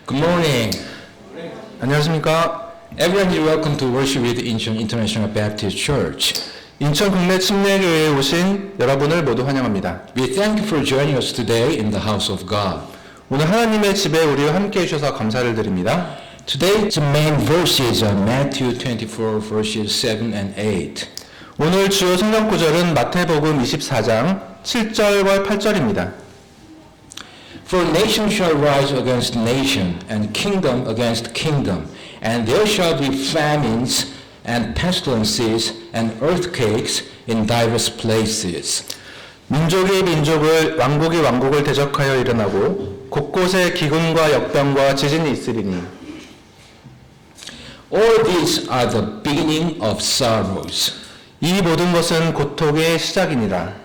Good morning. 안녕하십니까. Everyone is welcome to worship with Incheon International Baptist Church. 인천 국내 침례교회에 오신 여러분을 모두 환영합니다. We thank you for joining us today in the house of God. 오늘 하나님의 집에 우리와 함께 해주셔서 감사를 드립니다. Today's main verses are Matthew 24 verses 7 and 8. 오늘 주요 성경 구절은 마태복음 24장 7절과 8절입니다. For nation shall rise against nation, and kingdom against kingdom, and there shall be famines and pestilences and earthquakes in diverse places. 민족이 민족을 왕국이 왕국을 대적하여 일어나고 곳곳에 기근과 역병과 지진이 있으리니 All these are the beginning of sorrows. 이 모든 것은 고통의 시작이니라.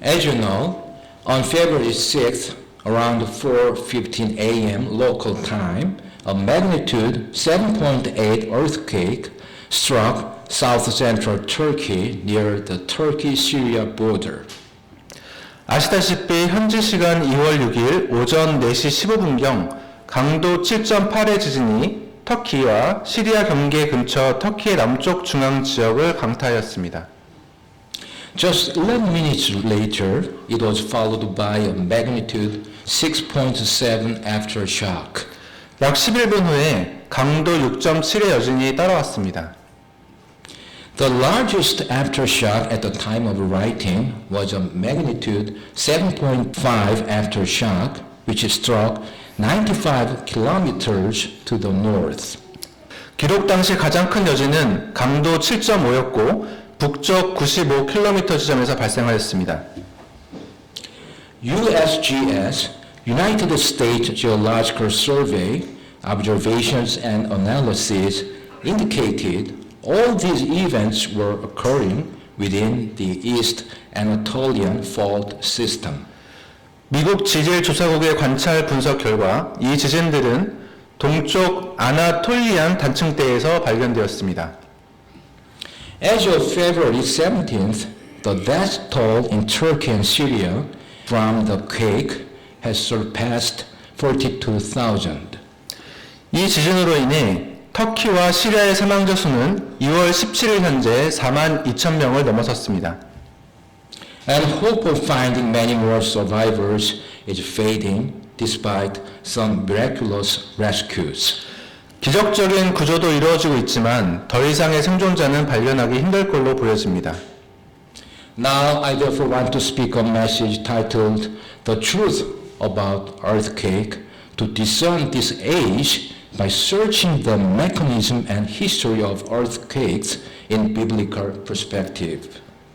As you know, on February 6th, around 4:15 a.m. local time, a magnitude 7.8 earthquake struck south-central Turkey near the Turkey-Syria border. 아시다시피 현지 시간 2월 6일 오전 4시 15분경 강도 7.8의 지진이 터키와 시리아 경계 근처 터키의 남쪽 중앙 지역을 강타하였습니다. Just 11 minutes later, it was followed by a magnitude 6.7 aftershock. 약 11분 후에 강도 6.7의 여진이 따라왔습니다. The largest aftershock at the time of writing was a magnitude 7.5 aftershock, which struck 95 kilometers to the north. 기록 당시 가장 큰 여진은 강도 7.5였고 북쪽 95km 지점에서 발생하였습니다. USGS, United States Geological Survey, observations and analysis indicated all these events were occurring within the East Anatolian Fault System. 미국 지질조사국의 관찰 분석 결과 이 지진들은 동쪽 아나톨리안 단층대에서 발견되었습니다. As of February 17th, the death toll in Turkey and Syria from the quake has surpassed 42,000. 이 지진으로 인해 터키와 시리아의 사망자 수는 2월 17일 현재 42,000명을 넘어섰습니다. And hope of finding many more survivors is fading despite some miraculous rescues. 기적적인 구조도 이루어지고 있지만 더 이상의 생존자는 발견하기 힘들 걸로 보여집니다. Now I therefore want to speak a message titled The Truth About Earthquake to discern this age by searching the mechanism and history of earthquakes in biblical perspective.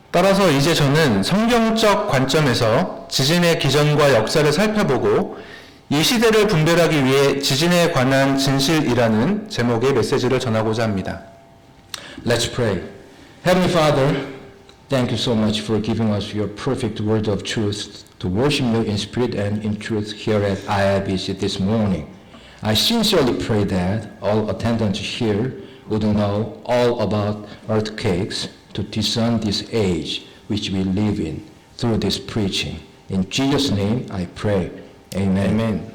따라서 이제 저는 성경적 관점에서 지진의 기전과 역사를 살펴보고 이 시대를 분별하기 위해 지진에 관한 진실이라는 제목의 메시지를 전하고자 합니다. Let's pray. Heavenly Father, thank you so much for giving us your perfect word of truth to worship you in spirit and in truth here at IIBC this morning. I sincerely pray that all attendants here would know all about earthquakes to discern this age which we live in through this preaching. In Jesus' name I pray. Amen. 아멘.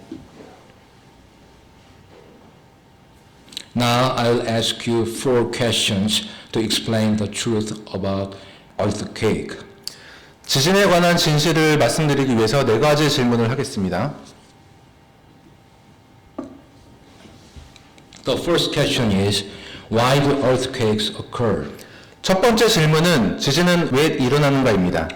Now I'll ask you 4 questions to explain the truth about earthquake. 지진에 관한 진실을 말씀드리기 위해서 4가지 질문을 하겠습니다. The first question is, why do earthquakes occur? 첫 번째 질문은 지진은 왜 일어나는가입니다.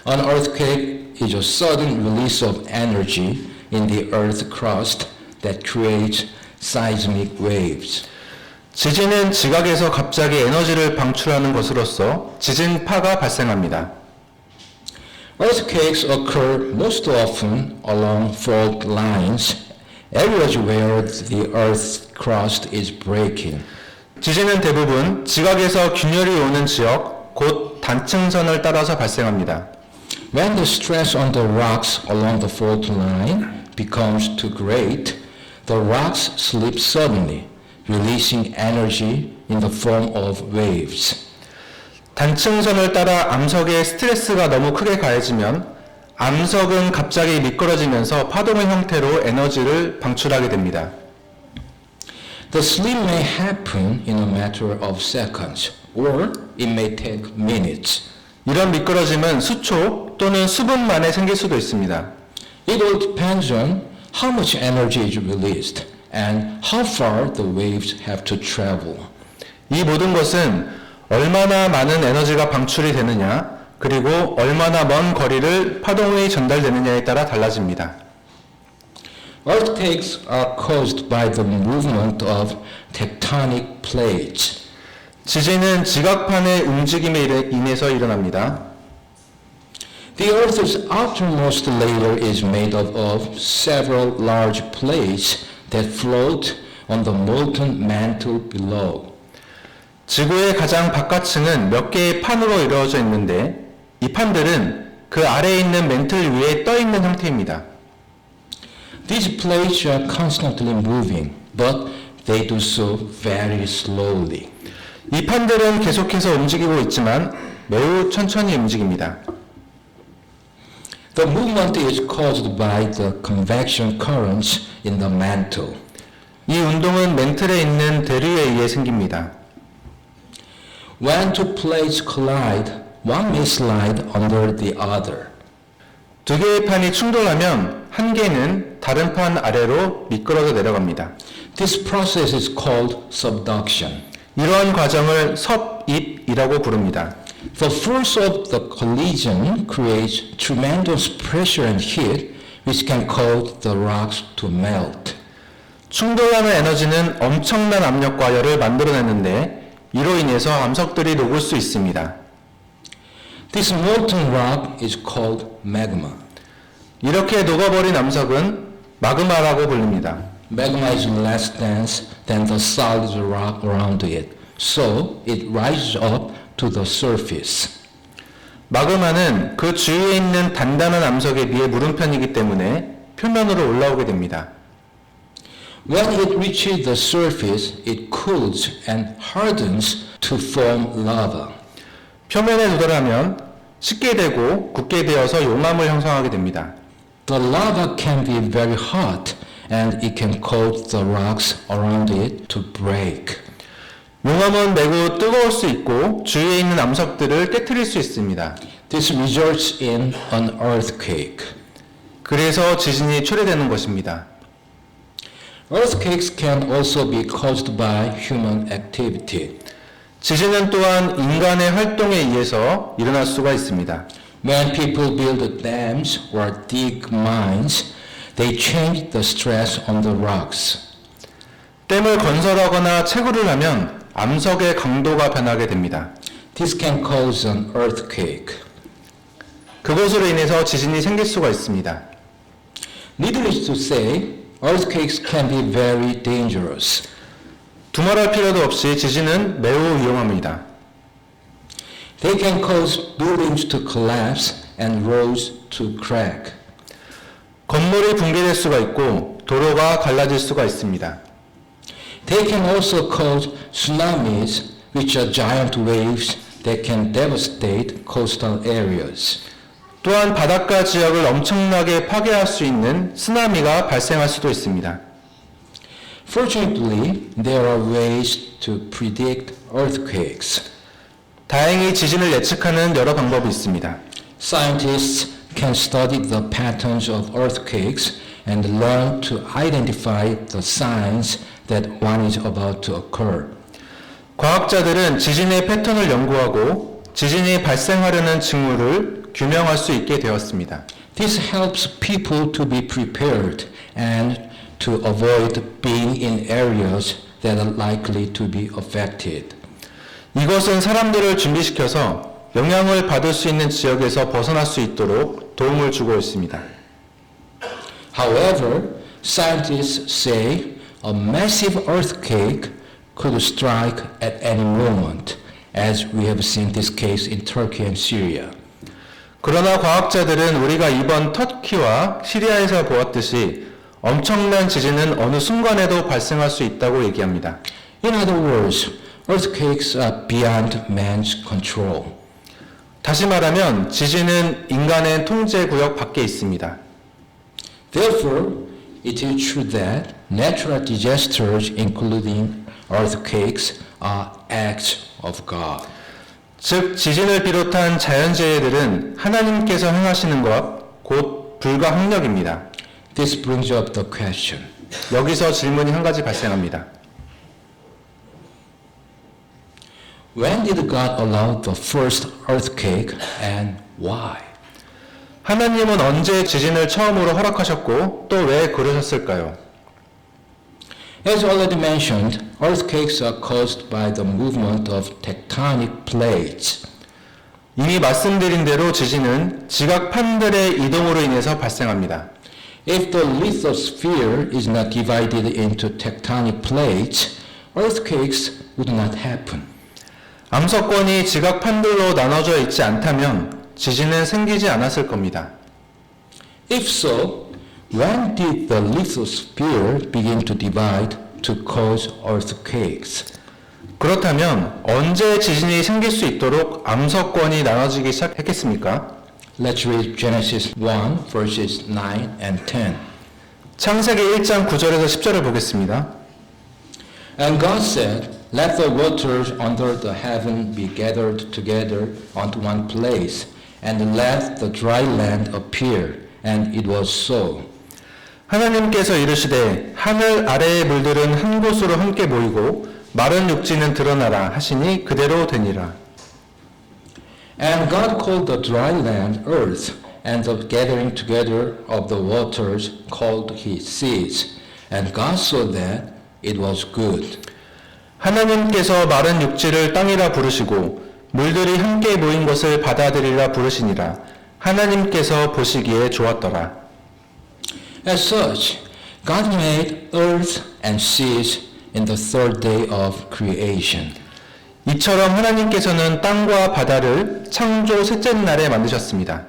An earthquake is a sudden release of energy in the earth crust that creates seismic waves. 지진은 지각에서 갑자기 에너지를 방출하는 것으로서 지진파가 발생합니다. Earthquakes occur most often along fault lines, areas where the earth's crust is breaking. 지진은 대부분 지각에서 균열이 오는 지역, 곧 단층선을 따라서 발생합니다. When the stress on the rocks along the fault line becomes too great, the rocks slip suddenly, releasing energy in the form of waves. 단층선을 따라 암석에 스트레스가 너무 크게 가해지면 암석은 갑자기 미끄러지면서 파동의 형태로 에너지를 방출하게 됩니다. The slip may happen in a matter of seconds, or it may take minutes. 이런 미끄러짐은 수초 또는 수분 만에 생길 수도 있습니다. It all depends on how much energy is released and how far the waves have to travel. 이 모든 것은 얼마나 많은 에너지가 방출이 되느냐, 그리고 얼마나 먼 거리를 파동이 전달되느냐에 따라 달라집니다. Earthquakes are caused by the movement of tectonic plates. 지진은 지각판의 움직임에 인해서 일어납니다. The Earth's outermost layer is made up of several large plates that float on the molten mantle below. 지구의 가장 바깥층은 몇 개의 판으로 이루어져 있는데 이 판들은 그 아래에 있는 멘틀 위에 떠 있는 형태입니다. These plates are constantly moving, but they do so very slowly. 이 판들은 계속해서 움직이고 있지만 매우 천천히 움직입니다. The movement is caused by the convection currents in the mantle. 이 운동은 멘틀에 있는 대류에 의해 생깁니다. When two plates collide, one may slide under the other. 두 개의 판이 충돌하면 한 개는 다른 판 아래로 미끄러져 내려갑니다. This process is called subduction. 이러한 과정을 섭입이라고 부릅니다. The force of the collision creates tremendous pressure and heat, which can cause the rocks to melt. 충돌하는 에너지는 엄청난 압력과 열을 만들어내는데 이로 인해서 암석들이 녹을 수 있습니다. This molten rock is called magma. 이렇게 녹아버린 암석은 마그마라고 불립니다. Magma is less dense than the solid rock around it, so it rises up to the surface. 마그마는 그 주위에 있는 단단한 암석에 비해 무른 편이기 때문에 표면으로 올라오게 됩니다. When it reaches the surface, it cools and hardens to form lava. 표면에 도달하면 식게 되고 굳게 되어서 용암을 형성하게 됩니다. The lava can be very hot and it can cause the rocks around it to break. 용암은 매우 뜨거울 수 있고 주위에 있는 암석들을 깨트릴 수 있습니다. This results in an earthquake. 그래서 지진이 초래되는 것입니다. Earthquakes can also be caused by human activity. 지진은 또한 인간의 활동에 의해서 일어날 수가 있습니다. When people build dams or dig mines, they change the stress on the rocks. 댐을 건설하거나 채굴을 하면 암석의 강도가 변하게 됩니다. This can cause an earthquake. 그것으로 인해서 지진이 생길 수가 있습니다. Needless to say, earthquakes can be very dangerous. 두말할 필요도 없이 지진은 매우 위험합니다. They can cause buildings to collapse and roads to crack. 건물이 붕괴될 수가 있고 도로가 갈라질 수가 있습니다. They can also cause tsunamis, which are giant waves that can devastate coastal areas. 또한 바닷가 지역을 엄청나게 파괴할 수 있는 쓰나미가 발생할 수도 있습니다. Fortunately, there are ways to predict earthquakes. 다행히 지진을 예측하는 여러 방법이 있습니다. Scientists can study the patterns of earthquakes and learn to identify the signs that one is about to occur. 과학자들은 지진의 패턴을 연구하고 지진이 발생하려는 징후를 규명할 수 있게 되었습니다. This helps people to be prepared and to avoid being in areas that are likely to be affected. 이것은 사람들을 준비시켜서 영향을 받을 수 있는 지역에서 벗어날 수 있도록 도움을 주고 있습니다. However, scientists say a massive earthquake could strike at any moment, as we have seen this case in Turkey and Syria. 그러나 과학자들은 우리가 이번 터키와 시리아에서 보았듯이 엄청난 지진은 어느 순간에도 발생할 수 있다고 얘기합니다. In other words, Earthquakes are beyond man's control. 다시 말하면 지진은 인간의 통제 구역 밖에 있습니다. Therefore, it is true that natural disasters, including earthquakes, are acts of God. 즉 지진을 비롯한 자연재해들은 하나님께서 행하시는 것, 곧 불가항력입니다. This brings up the question. 여기서 질문이 한 가지 발생합니다. When did God allow the first earthquake and why? 하나님은 언제 지진을 처음으로 허락하셨고 또 왜 그러셨을까요? As already mentioned, earthquakes are caused by the movement of tectonic plates. 이미 말씀드린 대로 지진은 지각판들의 이동으로 인해서 발생합니다. If the lithosphere is not divided into tectonic plates, earthquakes would not happen. 암석권이 지각판들로 나눠져 있지 않다면 지진은 생기지 않았을 겁니다. If so, when did the lithosphere begin to divide to cause earthquakes? 그렇다면 언제 지진이 생길 수 있도록 암석권이 나눠지기 시작했겠습니까? Let's read Genesis 1 verses 9 and 10. 창세기 1장 9절에서 10절을 보겠습니다. And God said, Let the waters under the heaven be gathered together unto one place, and let the dry land appear. And it was so. 하나님께서 이르시되 하늘 아래의 물들은 한 곳으로 함께 모이고 마른 육지는 드러나라 하시니 그대로 되니라. And God called the dry land earth, and the gathering together of the waters called he seas. And God saw that it was good. 하나님께서 마른 육지를 땅이라 부르시고 물들이 함께 모인 것을 바다들이라 부르시니라. 하나님께서 보시기에 좋았더라. As such, God made earth and seas in the third day of creation. 이처럼 하나님께서는 땅과 바다를 창조 셋째 날에 만드셨습니다.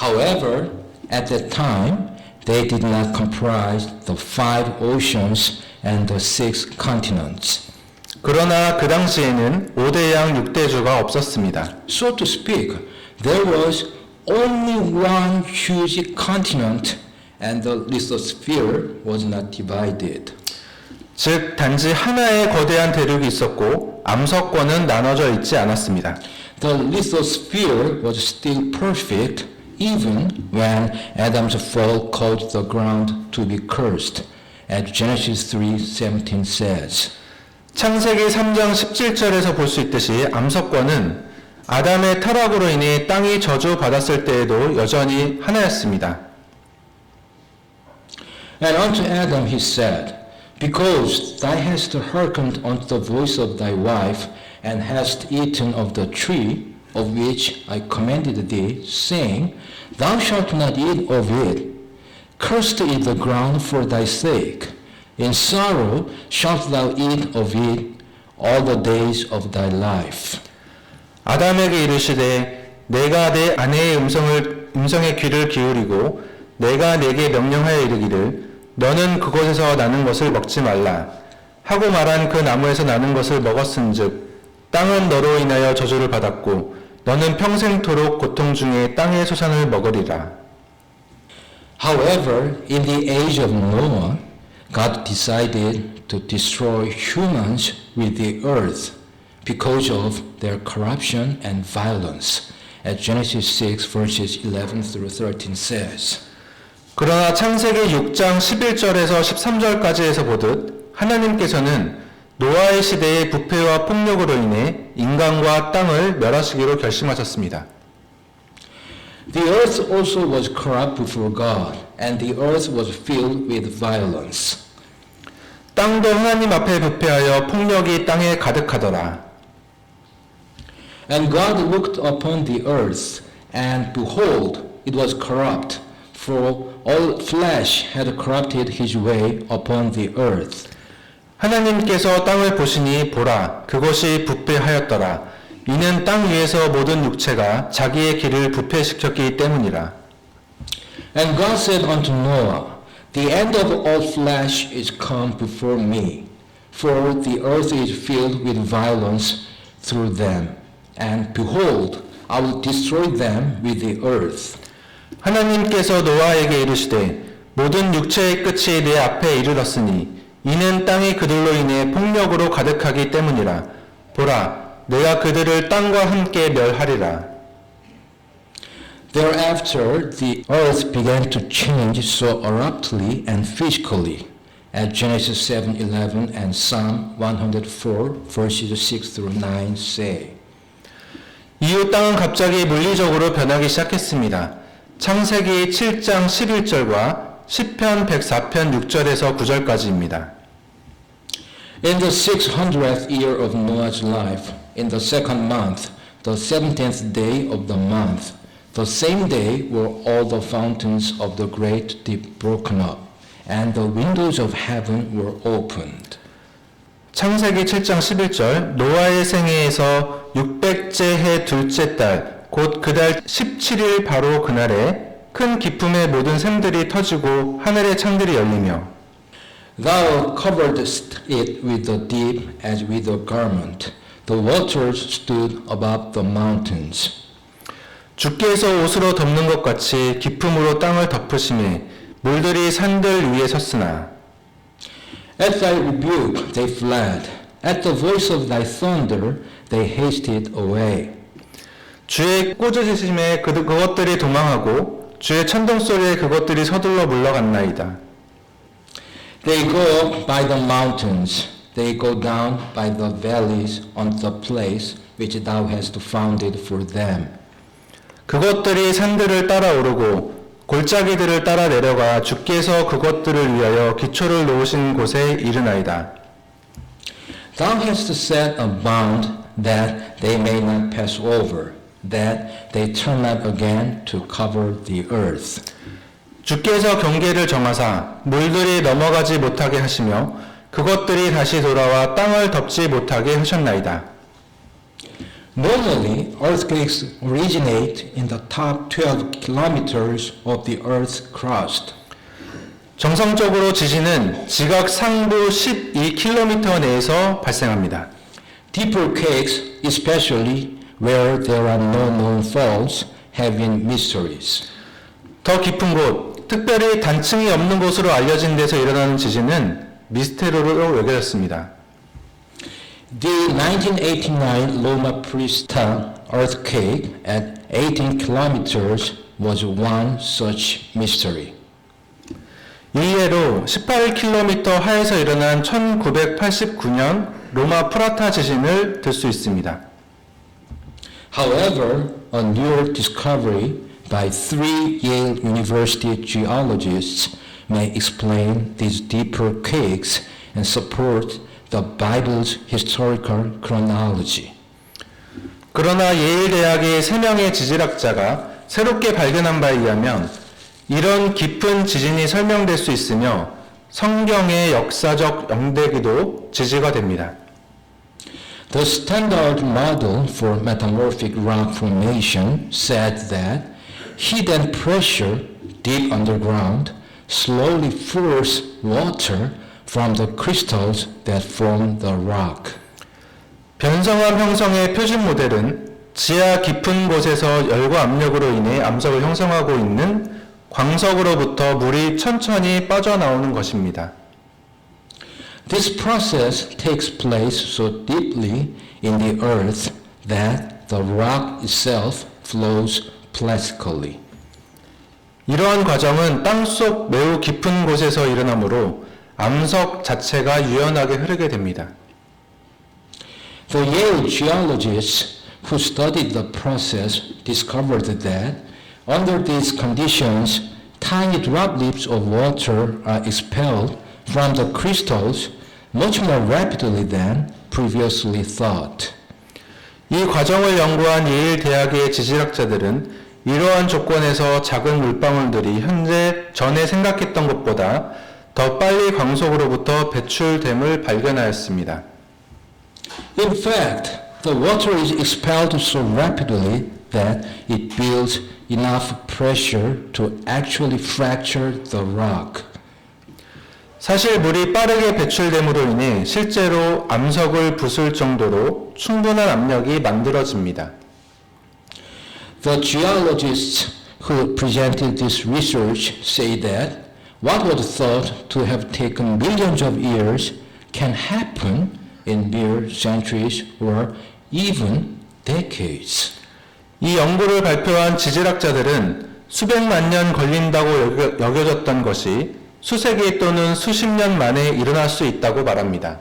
However, at that time, they did not comprise the 5 oceans and the 6 continents. 그러나 그 당시에는 5대양 6대주가 없었습니다. So to speak, there was only one huge continent and the lithosphere was not divided. 즉 단지 하나의 거대한 대륙이 있었고 암석권은 나눠져 있지 않았습니다. The lithosphere was still perfect even when Adam's fall caused the ground to be cursed, as Genesis 3:17 says. 창세기 3장 17절에서 볼 수 있듯이 암석권은 아담의 타락으로 인해 땅이 저주받았을 때에도 여전히 하나였습니다. And unto Adam he said, Because thou hast hearkened unto the voice of thy wife, and hast eaten of the tree of which I commanded thee, saying, Thou shalt not eat of it. Cursed is the ground for thy sake. In sorrow shalt thou eat of it all the days of thy life. 아담에게 이르시되 내가 내 아내의 음성에 귀를 기울이고 내가 내게 명령하여 이르기를 너는 그곳에서 나는 것을 먹지 말라 하고 말한 그 나무에서 나는 것을 먹었은즉 땅은 너로 인하여 저주를 받았고 너는 평생토록 고통 중에 땅의 소산을 먹으리라. However, in the age of Noah, God decided to destroy humans with the earth because of their corruption and violence, as Genesis 6 verses 11 through 13 says. 그러나 창세기 6장 11절에서 13절까지에서 보듯 하나님께서는 노아의 시대의 부패와 폭력으로 인해 인간과 땅을 멸하시기로 결심하셨습니다. The earth also was corrupt before God, and the earth was filled with violence. 땅도 하나님 앞에 부패하여 폭력이 땅에 가득하더라. And God looked upon the earth, and behold, it was corrupt, for all flesh had corrupted his way upon the earth. 하나님께서 땅을 보시니 보라, 그것이 부패하였더라. 이는 땅 위에서 모든 육체가 자기의 길을 부패시켰기 때문이라. And God said unto Noah, The end of all flesh is come before me, for the earth is filled with violence through them. And behold, I will destroy them with the earth. 하나님께서 노아에게 이르시되 모든 육체의 끝이 내 앞에 이르렀으니 이는 땅이 그들로 인해 폭력으로 가득하기 때문이라. 보라, 내가 그들을 땅과 함께 멸하리라. Thereafter, the earth began to change so abruptly and physically, as Genesis 7:11 and Psalm 104 verses 6 through 9 say. 이후 땅은 갑자기 물리적으로 변하기 시작했습니다. 창세기 7장 11절과 시편 104편 6절에서 9절까지입니다. In the 600th year of Noah's life, in the second month, the 17th day of the month, the same day were all the fountains of the great deep broken up, and the windows of heaven were opened. 창세기 7장 11절 노아의 생애에서 600째 해 둘째 달 곧 그달 17일 바로 그날에 큰 기품의 모든 샘들이 터지고 하늘의 창들이 열리며 Thou coveredst it with the deep as with a garment. The waters stood above the mountains. 주께서 옷으로 덮는 것 같이 기품으로 땅을 덮으심에 물들이 산들 위에 섰으나 At thy rebuke they fled. At the voice of thy thunder they hasted away. 주의 꾸짖으심에 그것들이 도망하고 주의 천둥 소리에 그것들이 서둘러 물러갔나이다. They go up by the mountains. They go down by the valleys on the place which thou hast founded for them. 그것들이 산들을 따라 오르고 골짜기들을 따라 내려가 주께서 그것들을 위하여 기초를 놓으신 곳에 이르나이다. Thou hast set a bound that they may not pass over, that they turn not again to cover the earth. 주께서 경계를 정하사 물들이 넘어가지 못하게 하시며 그것들이 다시 돌아와 땅을 덮지 못하게 하셨나이다. Normally, earthquakes originate in the top 12 kilometers of the Earth's crust. 정상적으로 지진은 지각 상부 12km 내에서 발생합니다. Deeper quakes, especially where there are no known faults, have been mysteries. 더 깊은 곳, 특별히 단층이 없는 곳으로 알려진 데서 일어나는 지진은 미스테리로 여겨졌습니다. The 1989 Loma Prieta earthquake at 18 kilometers was one such mystery. 이외로 18km 하에서 일어난 1989년 로마 프라타 지진을 들 수 있습니다. However, a newer discovery by 3 Yale University geologists may explain these deeper quakes and support the Bible's historical chronology. 그러나 예일 대학의 3명의 지질학자가 새롭게 발견한 바에 의하면 이런 깊은 지진이 설명될 수 있으며 성경의 역사적 영대기도 지지가 됩니다. The standard model for metamorphic rock formation said that heat and pressure deep underground slowly force water from the crystals that form the rock. 변성암 형성의 표준 모델은 지하 깊은 곳에서 열과 압력으로 인해 암석을 형성하고 있는 광석으로부터 물이 천천히 빠져나오는 것입니다. This process takes place so deeply in the earth that the rock itself flows plastically. 이러한 과정은 땅속 매우 깊은 곳에서 일어나므로 암석 자체가 유연하게 흐르게 됩니다. The Yale geologists who studied the process discovered that under these conditions, tiny droplets of water are expelled from the crystals much more rapidly than previously thought. 이 과정을 연구한 예일 대학의 지질학자들은 이러한 조건에서 작은 물방울들이 현재 전에 생각했던 것보다 더 빨리 광석으로부터 배출됨을 발견하였습니다. In fact, the water is expelled so rapidly that it builds enough pressure to actually fracture the rock. 사실 물이 빠르게 배출됨으로 인해 실제로 암석을 부술 정도로 충분한 압력이 만들어집니다. The geologists who presented this research say that what was thought to have taken millions of years can happen in mere centuries or even decades. 이 연구를 발표한 지질학자들은 수백만 년 걸린다고 여겨졌던 것이 수세기 또는 수십 년 만에 일어날 수 있다고 말합니다.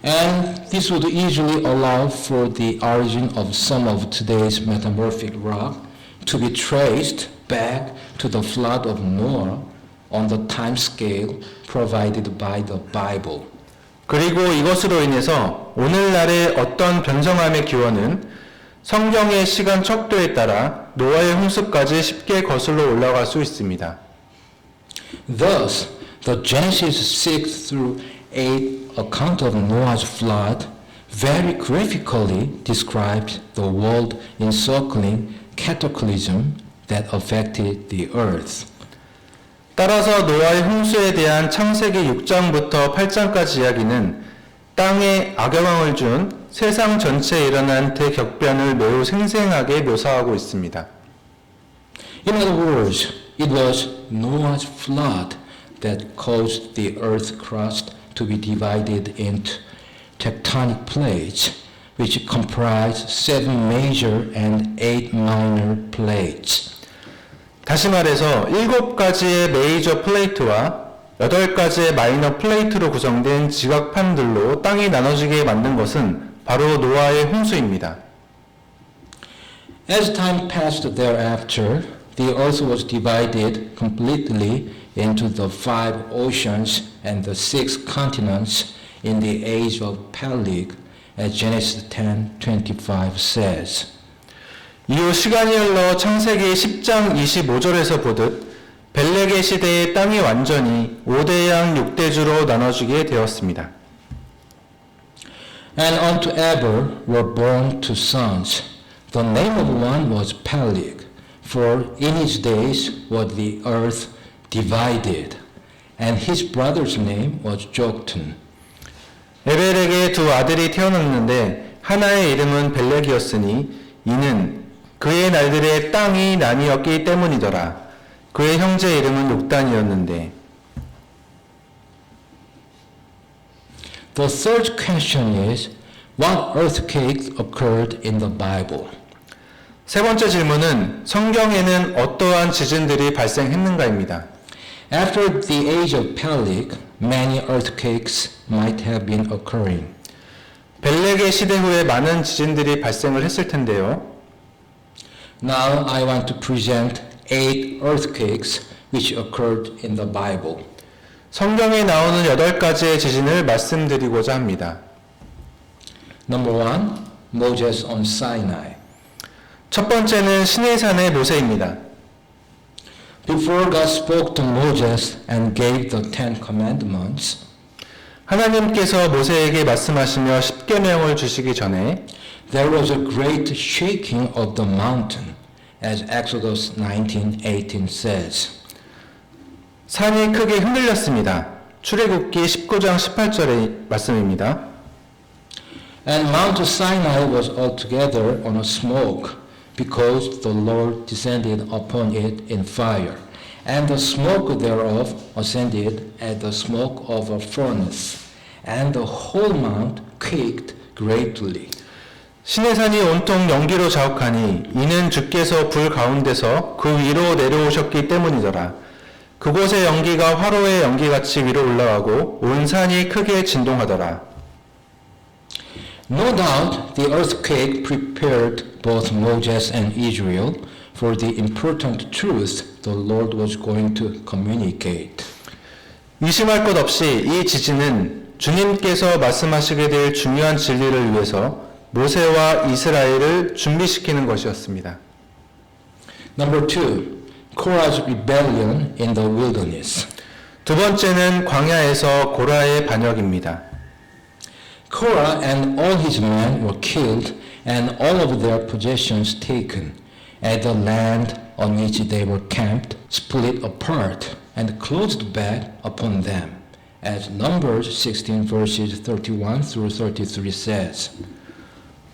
And this would easily allow for the origin of some of today's metamorphic rock to be traced back to the flood of Noah on the time scale provided by the Bible. 그리고 이것으로 인해서 오늘날의 어떤 변성함의 기원은 성경의 시간 척도에 따라 노아의 홍수까지 쉽게 거슬러 올라갈 수 있습니다. Thus, the Genesis 6 through 8 account of Noah's flood very graphically describes the world encircling cataclysm that affected the earth. 따라서 노아의 홍수에 대한 창세기 6장부터 8장까지 이야기는 땅에 악영향을 준 세상 전체에 일어난 대격변을 매우 생생하게 묘사하고 있습니다. In other words, it was Noah's flood that caused the earth crust to be divided into tectonic plates, which comprise 7 major and 8 minor plates. 다시 말해서 7가지의 메이저 플레이트와 8가지의 마이너 플레이트로 구성된 지각판들로 땅이 나눠지게 만든 것은 바로 노아의 홍수입니다. As time passed thereafter, the earth was divided completely into the 5 oceans and the 6 continents in the age of Peleg, as Genesis 10:25 says. 이후 시간이 흘러 창세기 10장 25절에서 보듯 벨렉의 시대에 땅이 완전히 5대양 6대주로 나눠지게 되었습니다. And unto Eber were born 2 sons. The name of one was Peleg, for in his days was the earth divided. And his brother's name was Joktan. 에벨에게 2 아들이 태어났는데 하나의 이름은 벨렉이었으니 이는 그의 날들에 땅이 나뉘었기 때문이더라. 그의 형제 이름은 욕단이었는데. The third question is, what earthquake occurred in the Bible? 세 번째 질문은 성경에는 어떠한 지진들이 발생했는가입니다. After the age of Peleg, many earthquakes might have been occurring. 벨렉의 시대 후에 많은 지진들이 발생을 했을 텐데요. Now I want to present 8 earthquakes which occurred in the Bible. 성경에 나오는 8가지의 지진을 말씀드리고자 합니다. Number 1, Moses on Sinai. 첫 번째는 시내산의 모세입니다. Before God spoke to Moses and gave the 10 commandments, 하나님께서 모세에게 말씀하시며 십계명을 주시기 전에 there was a great shaking of the mountain, as Exodus 19:18 says. 산이 크게 흔들렸습니다. 출애굽기 19장 18절의 말씀입니다. And Mount Sinai was altogether on a smoke, because the Lord descended upon it in fire, and the smoke thereof ascended as the smoke of a furnace, and the whole mount quaked greatly. 시내산이 온통 연기로 자욱하니 이는 주께서 불 가운데서 그 위로 내려오셨기 때문이더라. 그곳의 연기가 화로의 연기같이 위로 올라가고 온 산이 크게 진동하더라. No doubt the earthquake prepared both Moses and Israel for the important truth the Lord was going to communicate. 의심할 것 없이 이 지진은 주님께서 말씀하시게 될 중요한 진리를 위해서 모세와 이스라엘을 준비시키는 것이었습니다. Number 2, Korah's rebellion in the wilderness. 두 번째는 광야에서 고라의 반역입니다. Korah and all his men were killed and all of their possessions taken, and the land on which they were camped split apart and closed back upon them, as Numbers 16 verses 31 through 33 says.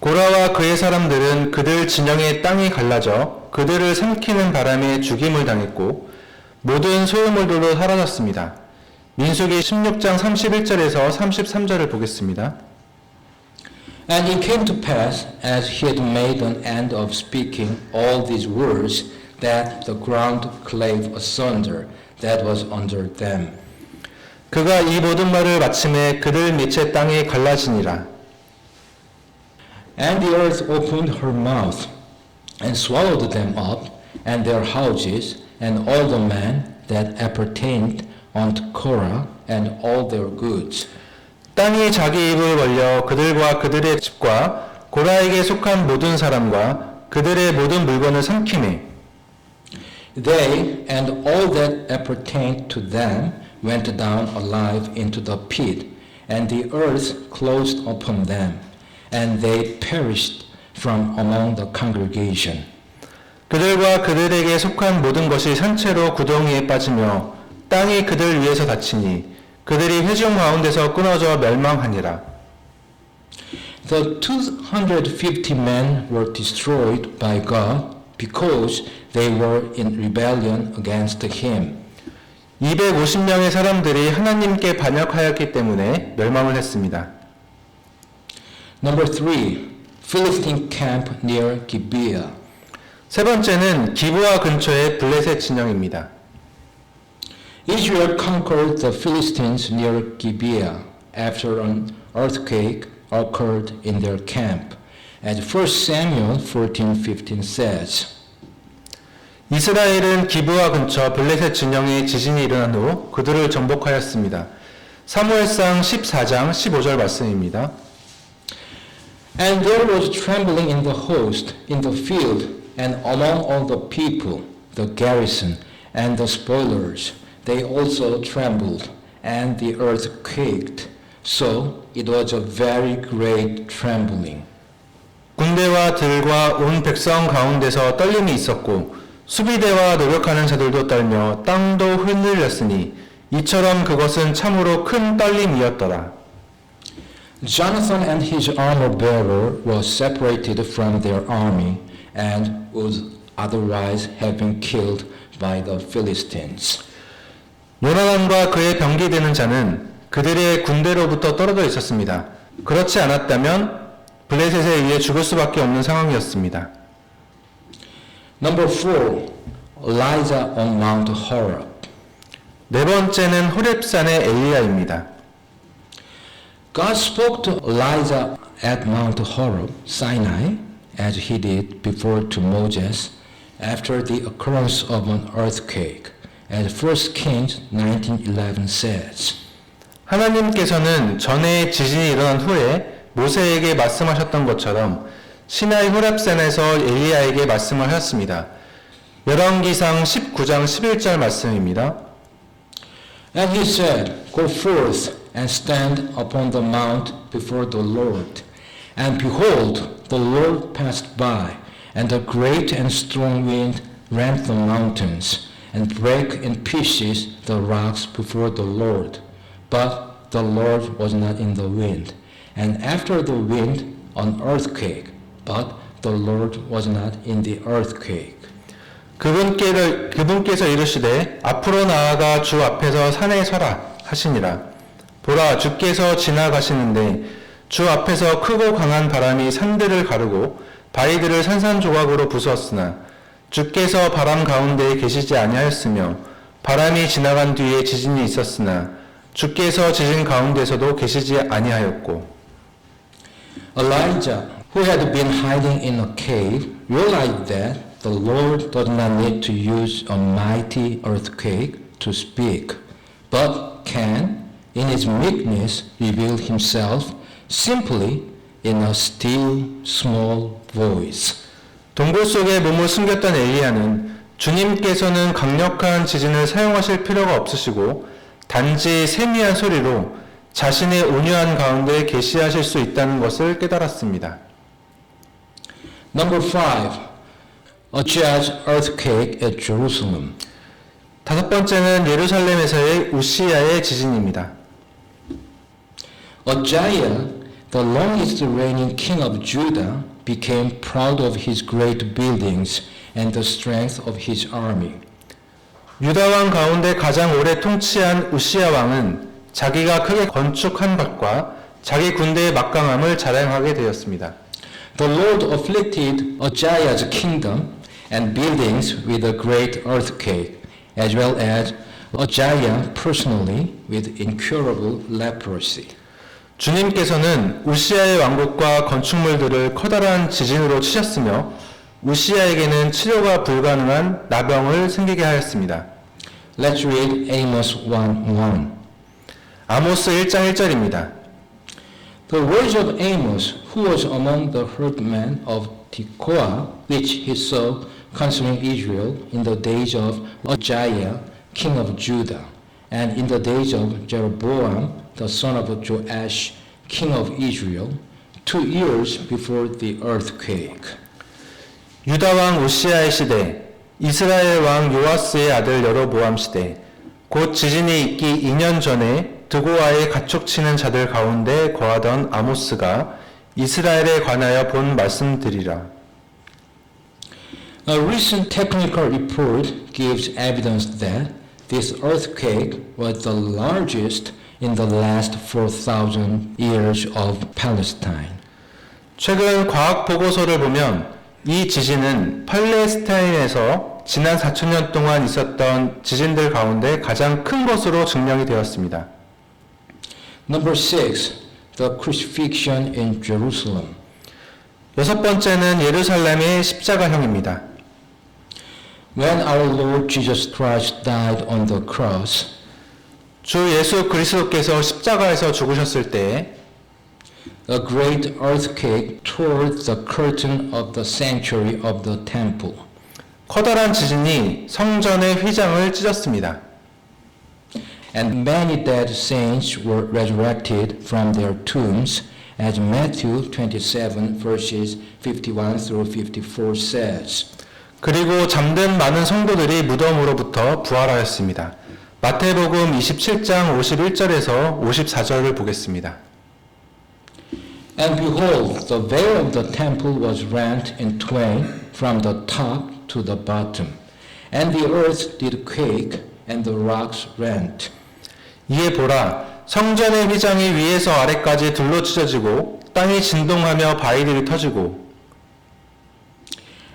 고라와 그의 사람들은 그들 진영의 땅이 갈라져 그들을 삼키는 바람에 죽임을 당했고 모든 소유물들도 사라졌습니다. 민수기 16장 31절에서 33절을 보겠습니다. And it came to pass, as he had made an end of speaking all these words, that the ground clave asunder that was under them. 그가 이 모든 말을 마침에 그들 밑의 땅이 갈라지니라. And the earth opened her mouth and swallowed them up, and their houses, and all the men that appertained unto Korah, and all their goods. 땅이 자기 입을 벌려 그들과 그들의 집과 고라에게 속한 모든 사람과 그들의 모든 물건을 삼키매. They and all that appertained to them went down alive into the pit, and the earth closed upon them, and they perished from among the congregation. 그들과 그들에게 속한 모든 것이 산채로 구덩이에 빠지며 땅이 그들 위에서 닫히니 그들이 회중 가운데서 끊어져 멸망하니라. The 250 men were destroyed by God because they were in rebellion against him. 250명의 사람들이 하나님께 반역하였기 때문에 멸망을 했습니다. Number 3, Philistine camp near Gibeah. 세 번째는 기브아 근처의 블레셋 진영입니다. Israel conquered the Philistines near Gibeah after an earthquake occurred in their camp, as 1 Samuel 14:15 says. 이스라엘은 기브아 근처 블레셋 진영에 지진이 일어난 후 그들을 정복하였습니다. 사무엘상 14장 15절 말씀입니다. And there was trembling in the host, in the field, and among all the people, the garrison, and the spoilers. They also trembled, and the earth quaked. So it was a very great trembling. 군대와 들과 온 백성 가운데서 떨림이 있었고 수비대와 노력하는 자들도 떨며 땅도 흔들렸으니 이처럼 그것은 참으로 큰 떨림이었더라. Jonathan and his armor bearer were separated from their army and would otherwise have been killed by the Philistines. 요나단과 그의 병기 되는 자는 그들의 군대로부터 떨어져 있었습니다. 그렇지 않았다면 블레셋에 의해 죽을 수밖에 없는 상황이었습니다. Number 4, Elijah on Mount Horeb. 네 번째는 호렙산의 엘리야입니다. God spoke to Elijah at Mount Horeb, Sinai, as he did before to Moses after the occurrence of an earthquake, as 1 Kings 19:11 says. 하나님께서는 전에 지진이 일어난 후에 모세에게 말씀하셨던 것처럼 시나이 호렙산에서 엘리야에게 말씀을 하셨습니다. 열왕기상 19장 11절 말씀입니다. And he said, Go forth and stand upon the mount before the Lord. And behold, the Lord passed by, and a great and strong wind rent the mountains, and brake in pieces the rocks before the Lord. But the Lord was not in the wind. And after the wind, an earthquake. But the Lord was not in the earthquake. 그분께서 이르시되 앞으로 나아가 주 앞에서 산에 서라 하시니라. 보라 주께서 지나가시는데 주 앞에서 크고 강한 바람이 산들을 가르고 바위들을 산산조각으로 부수었으나 주께서 바람 가운데에 계시지 아니하였으며 바람이 지나간 뒤에 지진이 있었으나 주께서 지진 가운데서도 계시지 아니하였고. Elijah, who had been hiding in a cave, realized that the Lord does not need to use a mighty earthquake to speak, but can, in his meekness, reveal himself simply in a still, small voice. 동굴 속에 몸을 숨겼던 엘리야는 주님께서는 강력한 지진을 사용하실 필요가 없으시고 단지 세미한 소리로 자신의 온유한 가운데 계시하실 수 있다는 것을 깨달았습니다. Number 5. Uzziah's earthquake at Jerusalem. 다섯 번째는 예루살렘에서의 우시야의 지진입니다. Uzziah, the longest reigning king of Judah, became proud of his great buildings and the strength of his army. 유다 왕 가운데 가장 오래 통치한 우시야 왕은 자기가 크게 건축한 것과 자기 군대의 막강함을 자랑하게 되었습니다. The Lord afflicted Uzziah's kingdom and buildings with a great earthquake, as well as Uzziah personally with incurable leprosy. 주님께서는 우시야의 왕국과 건축물들을 커다란 지진으로 치셨으며 우시야에게는 치료가 불가능한 나병을 생기게 하였습니다. Let's read Amos 1:1. 아모스 1장 1절입니다. The words of Amos, who was among the herdmen of Tekoa, which he saw concerning Israel in the days of Uzziah, king of Judah, and in the days of Jeroboam, the son of Joash, king of Israel, 2 years before the earthquake. 유다 왕 우시야의 시대, 이스라엘 왕 요아스의 아들 여로보암 시대, 곧 지진이 있기 2년 전에 드고아에 가축치는 자들 가운데 거하던 아모스가 이스라엘에 관하여 본 말씀드리라. A recent technical report gives evidence that this earthquake was the largest in the last 4,000 years of Palestine. 최근 과학 보고서를 보면 이 지진은 팔레스타인에서 지난 4,000년 동안 있었던 지진들 가운데 가장 큰 것으로 증명이 되었습니다. Number 6, the crucifixion in Jerusalem. 여섯 번째는 예루살렘의 십자가형입니다. When our Lord Jesus Christ died on the cross, 주 예수 그리스도께서 십자가에서 죽으셨을 때 a great earthquake tore the curtain of the sanctuary of the temple. 커다란 지진이 성전의 휘장을 찢었습니다. And many dead saints were resurrected from their tombs, as Matthew 27 verses 51 through 54 says. 그리고 잠든 많은 성도들이 무덤으로부터 부활하였습니다. 마태복음 27장 51절에서 54절을 보겠습니다. And behold, the veil of the temple was rent in twain from the top to the bottom, and the earth did quake, and the rocks rent. 이에 보라, 성전의 휘장이 위에서 아래까지 둘로 찢어지고 땅이 진동하며 바위들이 터지고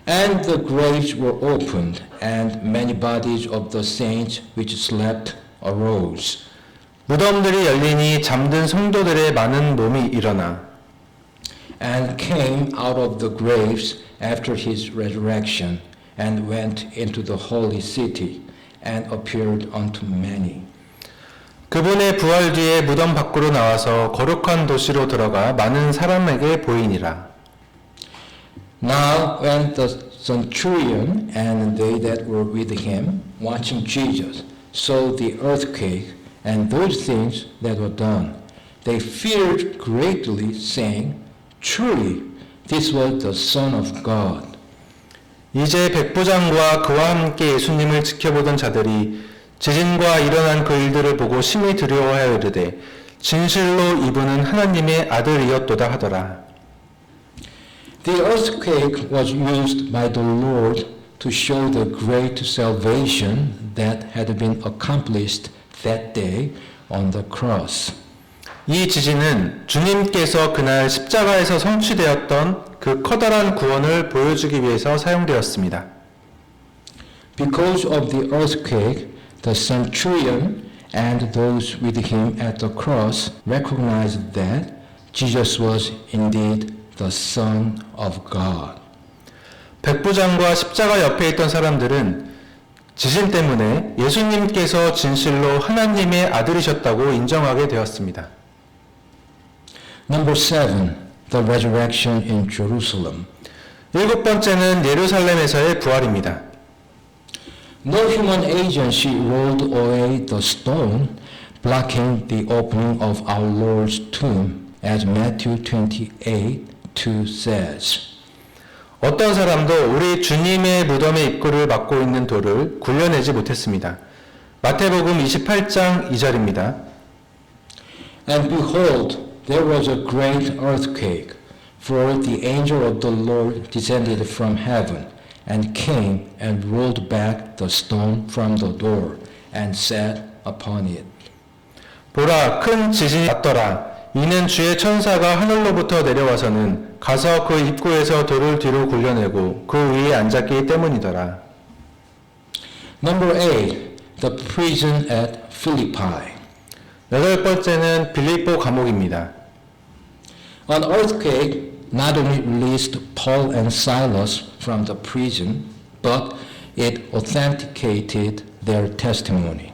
And the graves were opened, and many bodies of the saints which slept arose. 무덤들이 열리니 잠든 성도들의 많은 몸이 일어나 And came out of the graves after his resurrection, and went into the holy city, and appeared unto many. 그분의 부활 뒤에 무덤 밖으로 나와서 거룩한 도시로 들어가 많은 사람에게 보이니라. Now when the centurion and they that were with him, watching Jesus, saw the earthquake and those things that were done, they feared greatly, saying, Truly, this was the Son of God. 이제 백부장과 그와 함께 예수님을 지켜보던 자들이 지진과 일어난 그 일들을 보고 심히 두려워하여 이르되 진실로 이분은 하나님의 아들이었도다 하더라. The earthquake was used by the Lord to show the great salvation that had been accomplished that day on the cross. 이 지진은 주님께서 그날 십자가에서 성취되었던 그 커다란 구원을 보여주기 위해서 사용되었습니다. Because of the earthquake, the centurion and those with him at the cross recognized that Jesus was indeed the Son of God. 백부장과 십자가 옆에 있던 사람들은 지진 때문에 예수님께서 진실로 하나님의 아들이셨다고 인정하게 되었습니다. Number 7, the resurrection in Jerusalem. 일곱 번째는 예루살렘에서의 부활입니다. No human agency rolled away the stone blocking the opening of our Lord's tomb, as Matthew 28:2 says. 어떤 사람도 우리 주님의 무덤의 입구를 막고 있는 돌을 굴려내지 못했습니다. 마태복음 28장 2절입니다. And behold, there was a great earthquake, for the angel of the Lord descended from heaven, and came and rolled back the stone from the door, and sat upon it. 보라, 큰 지진이 났더라. 이는 주의 천사가 하늘로부터 내려와서는 가서 그 입구에서 돌을 뒤로 굴려내고 그 위에 앉았기 때문이더라. Number 8, the prison at Philippi. 여덟 번째는 빌립보 감옥입니다. An earthquake not only released Paul and Silas from the prison, but it authenticated their testimony.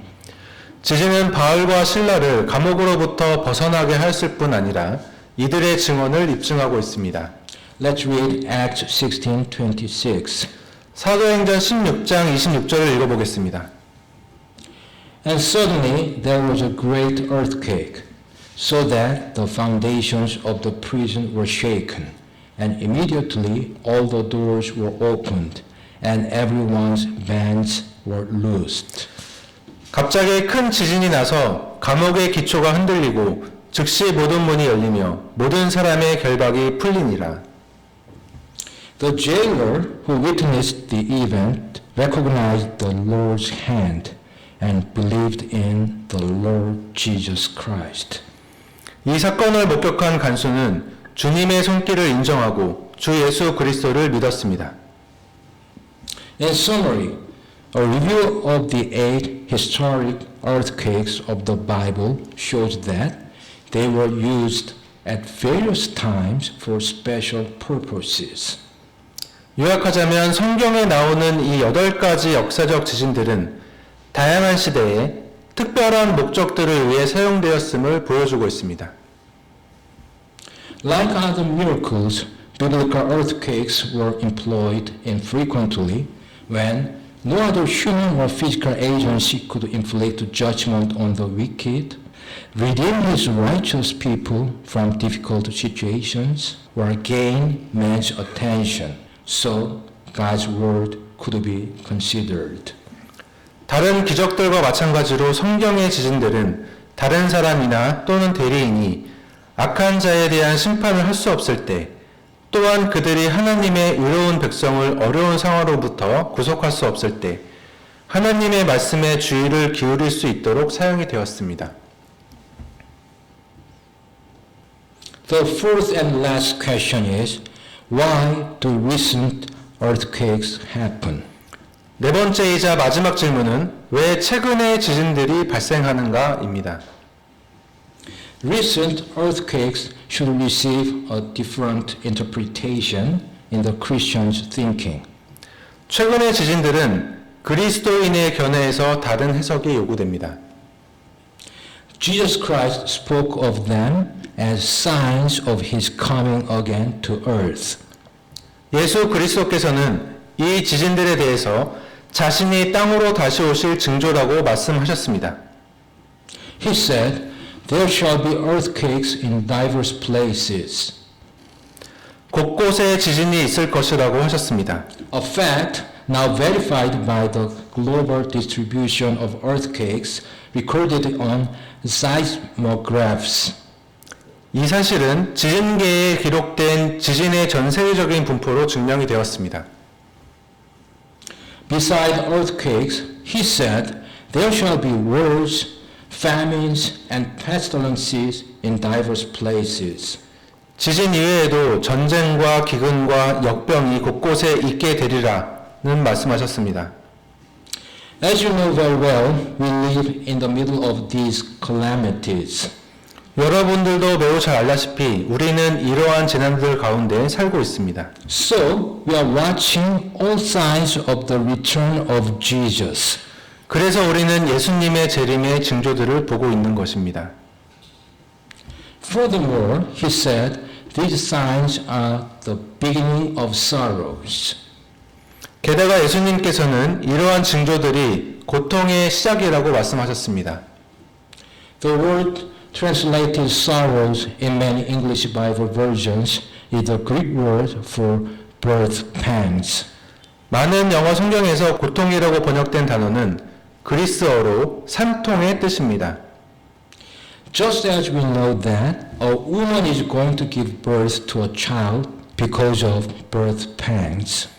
지진은 바울과 신라를 감옥으로부터 벗어나게 하였을 뿐 아니라 이들의 증언을 입증하고 있습니다. Let's read Acts 16:26. 사도행전 16장 26절을 읽어보겠습니다. And suddenly there was a great earthquake, so that the foundations of the prison were shaken, and immediately all the doors were opened, and everyone's bands were loosed. 갑자기 큰 지진이 나서 감옥의 기초가 흔들리고 즉시 모든 문이 열리며 모든 사람의 결박이 풀리니라. The jailer who witnessed the event recognized the Lord's hand and believed in the Lord Jesus Christ. 이 사건을 목격한 간수는 주님의 손길을 인정하고 주 예수 그리스도를 믿었습니다. In summary, a review of the 8 historic earthquakes of the Bible shows that they were used at various times for special purposes. 요약하자면 성경에 나오는 이 8가지 역사적 지진들은 다양한 시대에 특별한 목적들을 위해 사용되었음을 보여주고 있습니다. Like other miracles, biblical earthquakes were employed infrequently when no other human or physical agency could inflict judgment on the wicked, redeem his righteous people from difficult situations, or gain man's attention, so God's word could be considered. 다른 기적들과 마찬가지로 성경의 지진들은 다른 사람이나 또는 대리인이 악한 자에 대한 심판을 할 수 없을 때, 또한 그들이 하나님의 의로운 백성을 어려운 상황으로부터 구속할 수 없을 때 하나님의 말씀에 주의를 기울일 수 있도록 사용이 되었습니다. The fourth and last question is, why do recent earthquakes happen? 네 번째이자 마지막 질문은 왜 최근의 지진들이 발생하는가입니다. Recent earthquakes should receive a different interpretation in the Christian's thinking. 최근의 지진들은 그리스도인의 견해에서 다른 해석이 요구됩니다. Jesus Christ spoke of them as signs of his coming again to earth. 예수 그리스도께서는 이 지진들에 대해서 자신이 땅으로 다시 오실 징조라고 말씀하셨습니다. He said, There shall be earthquakes in diverse places. 곳곳에 지진이 있을 것이라고 하셨습니다. A fact now verified by the global distribution of earthquakes recorded on seismographs. 이 사실은 지진계에 기록된 지진의 전 세계적인 분포로 증명이 되었습니다. Beside earthquakes, he said, there shall be wars, famines, and pestilences in diverse places. 지진 이외에도 전쟁과 기근과 역병이 곳곳에 있게 되리라는 말씀하셨습니다. As you know very well, we live in the middle of these calamities. 여러분들도 매우 잘 알다시피 우리는 이러한 재난들 가운데 살고 있습니다. So, we are watching all signs of the return of Jesus. 그래서 우리는 예수님의 재림의 징조들을 보고 있는 것입니다. Furthermore, he said, these signs are the beginning of sorrows. 게다가 예수님께서는 이러한 징조들이 고통의 시작이라고 말씀하셨습니다. The word translated sorrows in many English Bible versions is the Greek word for birth pangs. 많은 영어 성경에서 고통이라고 번역된 단어는 그리스어로 산통의 뜻입니다. Just as we know that a woman is going to give birth to a child because of birth pangs,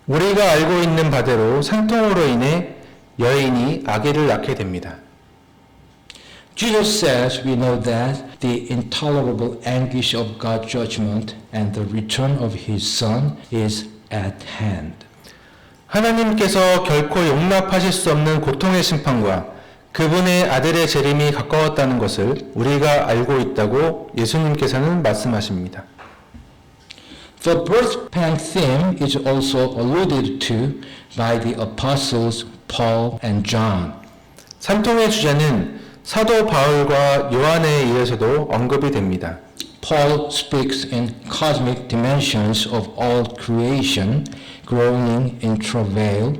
우리가 알고 있는 바대로 산통으로 인해 여인이 아기를 낳게 됩니다. Jesus says we know that the intolerable anguish of God's judgment and the return of His Son is at hand. 하나님께서 결코 용납하실 수 없는 고통의 심판과 그분의 아들의 재림이 가까웠다는 것을 우리가 알고 있다고 예수님께서는 말씀하십니다. The birth pang theme is also alluded to by the apostles Paul and John. 산통의 주제는 사도 바울과 요한에 의해서도 언급이 됩니다. Paul speaks in cosmic dimensions of all creation, groaning in travail,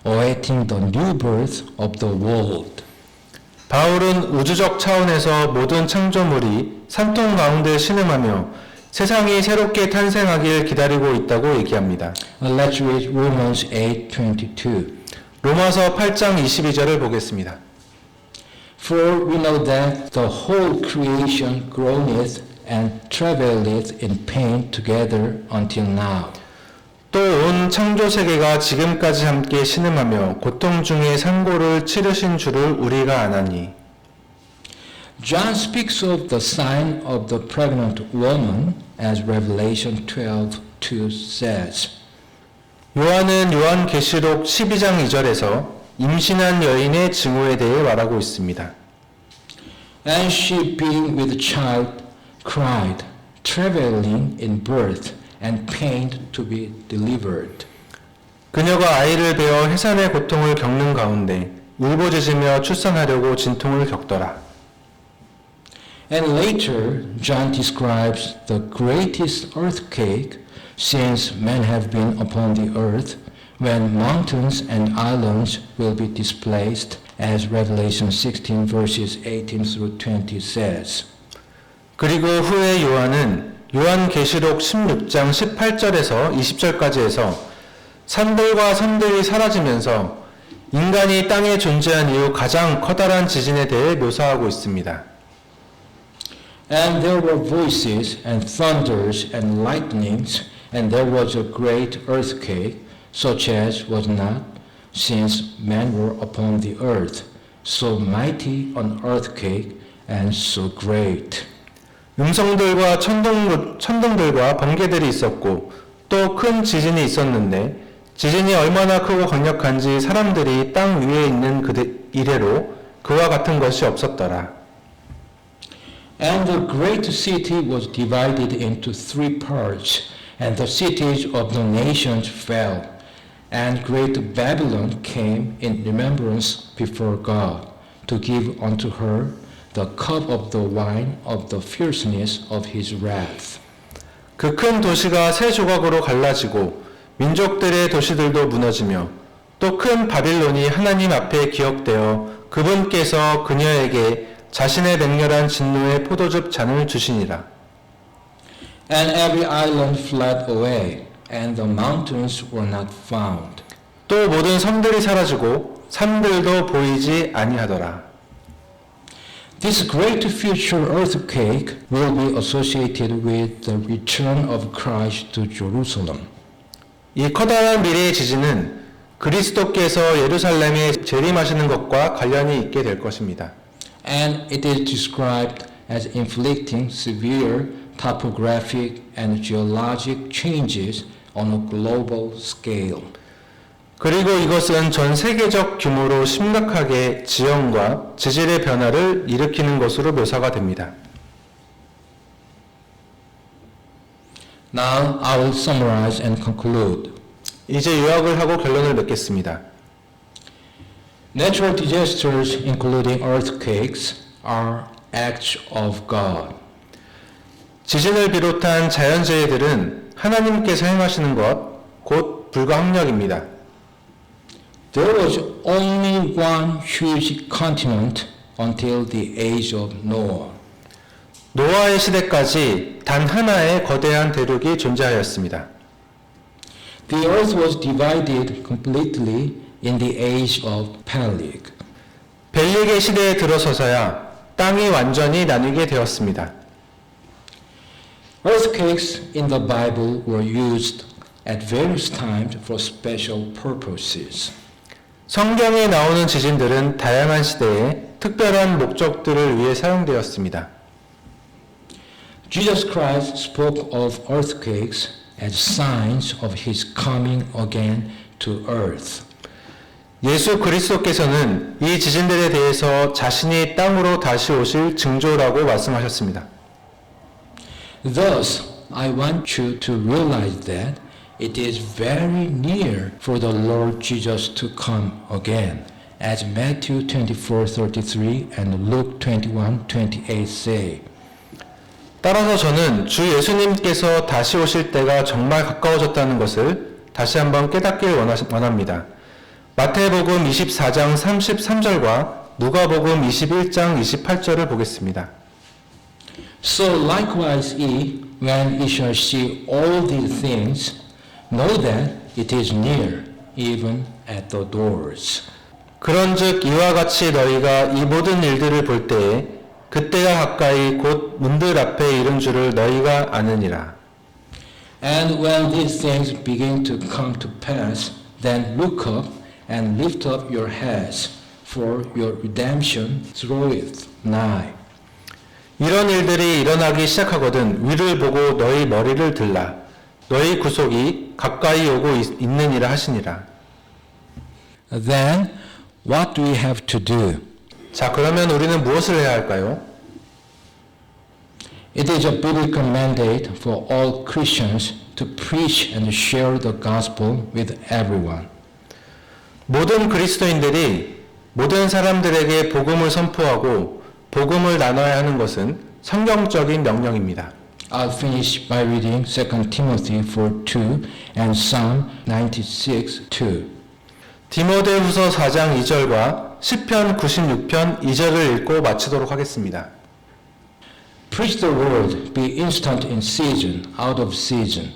awaiting the new birth of the world. 바울은 우주적 차원에서 모든 창조물이 산통 가운데 신음하며 세상이 새롭게 탄생하길 기다리고 있다고 얘기합니다. Let's read Romans 8:22. 로마서 8장 22절을 보겠습니다. For we know that the whole creation groaneth and travaileth in pain together until now. 또 온 창조 세계가 지금까지 함께 신음하며 고통 중에 상고를 치르신 줄을 우리가 아나니. John speaks of the sign of the pregnant woman as Revelation 12:2 says. 요한은 요한계시록 12장 2절에서 임신한 여인의 징후에 대해 말하고 있습니다. And she being with child cried, travailing in birth and pained to be delivered. 그녀가 아이를 베어 해산의 고통을 겪는 가운데 울부짖으며 출산하려고 진통을 겪더라. And later, John describes the greatest earthquake since men have been upon the earth, when mountains and islands will be displaced, as Revelation 16 verses 18 through 20 says. 그리고 후에 요한은 요한계시록 16장 18절에서 20절까지 해서 산들과 섬들이 사라지면서 인간이 땅에 존재한 이후 가장 커다란 지진에 대해 묘사하고 있습니다. And there were voices and thunders and lightnings, and there was a great earthquake, such as was not since men were upon the earth, so mighty an earthquake and so great. 음성들과 천둥들과 번개들이 있었고 또 큰 지진이 있었는데 지진이 얼마나 크고 강력한지 사람들이 땅 위에 있는 이래로 그와 같은 것이 없었더라. And the great city was divided into 3 parts, and the cities of the nations fell. And great Babylon came in remembrance before God, to give unto her the cup of the wine of the fierceness of his wrath. 그 큰 도시가 세 조각으로 갈라지고 민족들의 도시들도 무너지며 또 큰 바빌론이 하나님 앞에 기억되어 그분께서 그녀에게 자신의 맹렬한 진노의 포도즙 잔을 주시니라. And every island fled away, and the mountains were not found. 또 모든 섬들이 사라지고 산들도 보이지 아니하더라. This great future earthquake will be associated with the return of Christ to Jerusalem. 이 커다란 미래의 지진은 그리스도께서 예루살렘에 재림하시는 것과 관련이 있게 될 것입니다. And it is described as inflicting severe topographic and geologic changes on a global scale. 그리고 이것은 전 세계적 규모로 심각하게 지형과 지질의 변화를 일으키는 것으로 묘사가 됩니다. Now I will summarize and conclude. 이제 요약을 하고 결론을 맺겠습니다. Natural disasters, including earthquakes, are acts of God. 지진을 비롯한 자연재해들은 하나님께서 행하시는 것, 곧 불가항력입니다. There was only one huge continent until the age of Noah. 노아의 시대까지 단 하나의 거대한 대륙이 존재하였습니다. The earth was divided completely in the age of Peleg. 벨릭의 시대에 들어서서야 땅이 완전히 나뉘게 되었습니다. Earthquakes in the Bible were used at various times for special purposes. 성경에 나오는 지진들은 다양한 시대에 특별한 목적들을 위해 사용되었습니다. Jesus Christ spoke of earthquakes as signs of his coming again to earth. 예수 그리스도께서는 이 지진들에 대해서 자신이 땅으로 다시 오실 징조라고 말씀하셨습니다. Thus, I want you to realize that it is very near for the Lord Jesus to come again, as Matthew 24:33 and Luke 21:28 say. 따라서 저는 주 예수님께서 다시 오실 때가 정말 가까워졌다는 것을 다시 한번 깨닫길 원합니다. 마태복음 24장 33절과 누가복음 21장 28절을 보겠습니다. So likewise ye, when ye shall see all these things, know that it is near, even at the doors. 그런즉 이와 같이 너희가 이 모든 일들을 볼 때에 그때가 가까이 곧 문들 앞에 이른 줄을 너희가 아느니라. And when these things begin to come to pass, then look up and lift up your heads, for your redemption draweth nigh. 이런 일들이 일어나기 시작하거든 위를 보고 너희 머리를 들라. 너희 구속이 가까이 오고 있느니라 하시니라. Then what do we have to do? 자, 그러면 우리는 무엇을 해야 할까요? It is a biblical mandate for all Christians to preach and share the gospel with everyone. 모든 그리스도인들이 모든 사람들에게 복음을 선포하고 복음을 나눠야 하는 것은 성경적인 명령입니다. I'll finish by reading 2 Timothy 4:2 and Psalm 96:2. 디모데후서 4장 2절과 시편 96편 2절을 읽고 마치도록 하겠습니다. Preach the word, be instant in season, out of season.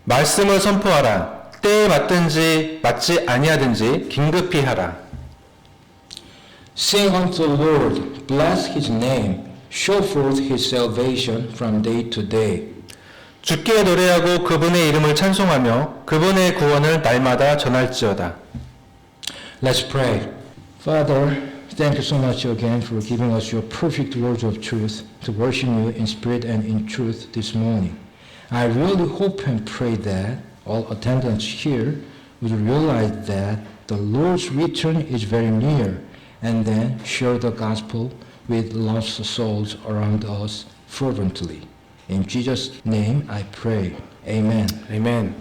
말씀을 선포하라. 때에 맞든지 맞지 아니하든지 긴급히 하라. Sing unto the Lord, bless his name, show forth his salvation from day to day. 주께 노래하고 그분의 이름을 찬송하며 그분의 구원을 날마다 전할지어다. Let's pray. Father, thank you so much again for giving us your perfect words of truth to worship you in spirit and in truth this morning. I really hope and pray that all attendants here would realize that the Lord's return is very near, and then share the gospel with lost souls around us fervently. In Jesus' name I pray. Amen. 아멘.